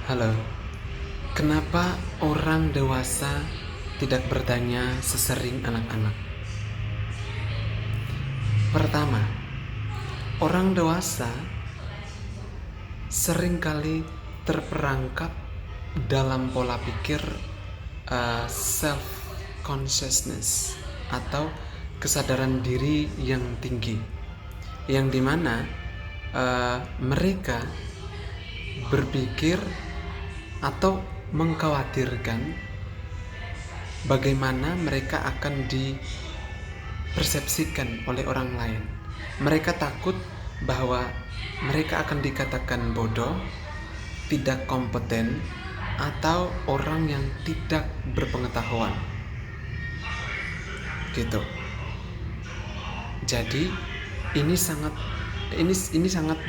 Halo, kenapa orang dewasa tidak bertanya sesering anak-anak? Pertama, orang dewasa seringkali terperangkap dalam pola pikir self consciousness atau kesadaran diri yang tinggi, yang dimana mereka berpikir atau mengkhawatirkan bagaimana mereka akan dipersepsikan oleh orang lain. Mereka takut bahwa mereka akan dikatakan bodoh, tidak kompeten, atau orang yang tidak berpengetahuan. Gitu. Jadi ini sangat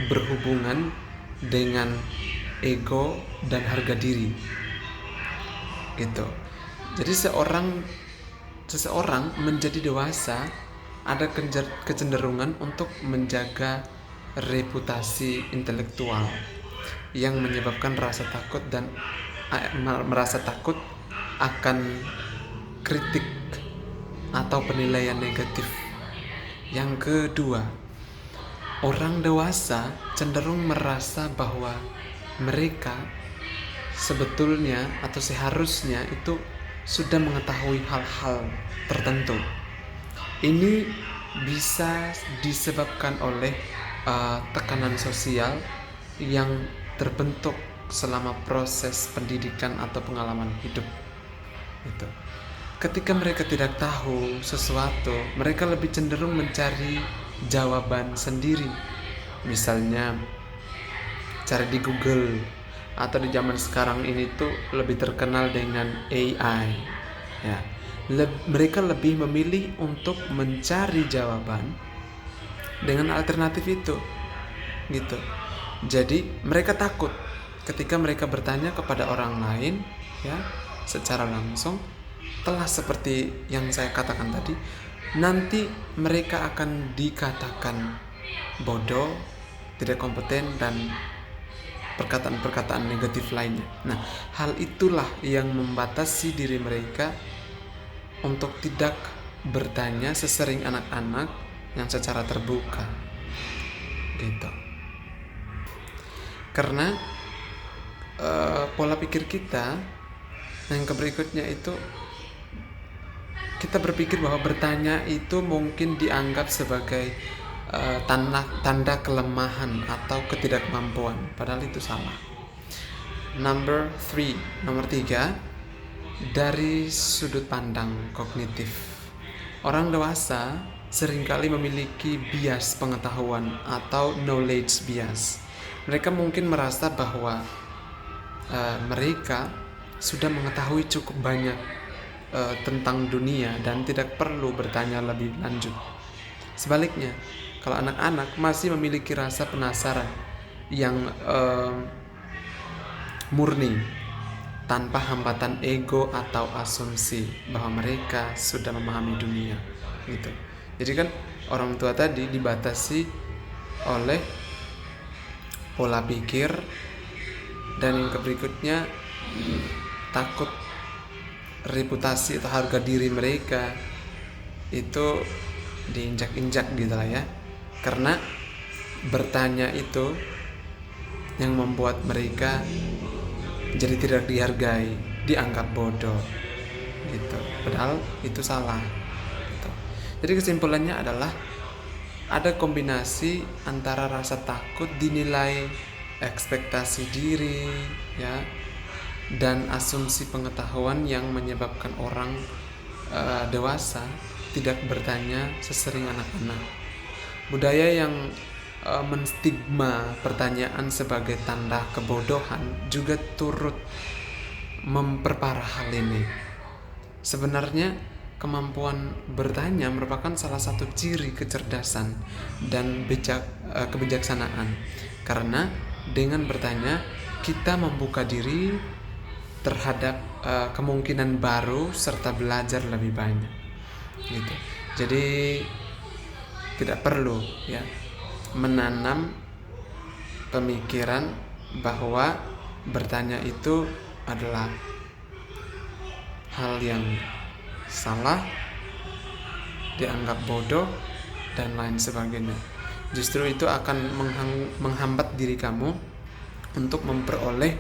berhubungan dengan ego dan harga diri. Gitu. Jadi seseorang menjadi dewasa ada kecenderungan untuk menjaga reputasi intelektual yang menyebabkan rasa takut dan merasa takut akan kritik atau penilaian negatif. Yang kedua, orang dewasa cenderung merasa bahwa mereka sebetulnya atau seharusnya itu sudah mengetahui hal-hal tertentu. Ini bisa disebabkan oleh tekanan sosial yang terbentuk selama proses pendidikan atau pengalaman hidup. Itu. Ketika mereka tidak tahu sesuatu, mereka lebih cenderung mencari jawaban sendiri. Misalnya cari di Google, atau di zaman sekarang ini tuh lebih terkenal dengan AI. Ya. Mereka lebih memilih untuk mencari jawaban dengan alternatif itu. Gitu. Jadi mereka takut ketika mereka bertanya kepada orang lain, ya, secara langsung, telah seperti yang saya katakan tadi, nanti mereka akan dikatakan bodoh, tidak kompeten, dan perkataan-perkataan negatif lainnya. Nah, hal itulah yang membatasi diri mereka untuk tidak bertanya sesering anak-anak yang secara terbuka. Gitu. Karena pola pikir kita yang berikutnya itu, kita berpikir bahwa bertanya itu mungkin dianggap sebagai tanda kelemahan atau ketidakmampuan, padahal itu salah. Nomor 3, dari sudut pandang kognitif. Orang dewasa seringkali memiliki bias pengetahuan atau knowledge bias. Mereka mungkin merasa bahwa mereka sudah mengetahui cukup banyak tentang dunia dan tidak perlu bertanya lebih lanjut. Sebaliknya, kalau anak-anak masih memiliki rasa penasaran yang murni, tanpa hambatan ego atau asumsi bahwa mereka sudah memahami dunia, gitu. Jadi kan orang tua tadi dibatasi oleh pola pikir, dan yang berikutnya takut reputasi atau harga diri mereka itu diinjak-injak gitu lah ya. Karena bertanya itu yang membuat mereka jadi tidak dihargai, dianggap bodoh gitu. Padahal itu salah gitu. Jadi kesimpulannya adalah ada kombinasi antara rasa takut dinilai, ekspektasi diri, ya, dan asumsi pengetahuan yang menyebabkan orang dewasa tidak bertanya sesering anak-anak. Budaya yang menstigma pertanyaan sebagai tanda kebodohan juga turut memperparah hal ini. Sebenarnya kemampuan bertanya merupakan salah satu ciri kecerdasan dan kebijaksanaan, karena dengan bertanya kita membuka diri terhadap kemungkinan baru serta belajar lebih banyak gitu. Jadi tidak perlu ya menanam pemikiran bahwa bertanya itu adalah hal yang salah, dianggap bodoh, dan lain sebagainya. Justru itu akan menghambat diri kamu untuk memperoleh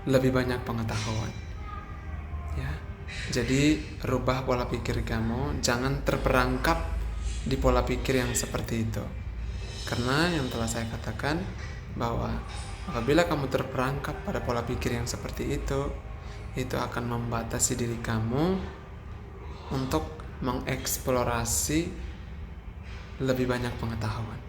lebih banyak pengetahuan. Ya, jadi rubah pola pikir kamu, jangan terperangkap di pola pikir yang seperti itu. Karena yang telah saya katakan bahwa apabila kamu terperangkap pada pola pikir yang seperti itu akan membatasi diri kamu untuk mengeksplorasi lebih banyak pengetahuan.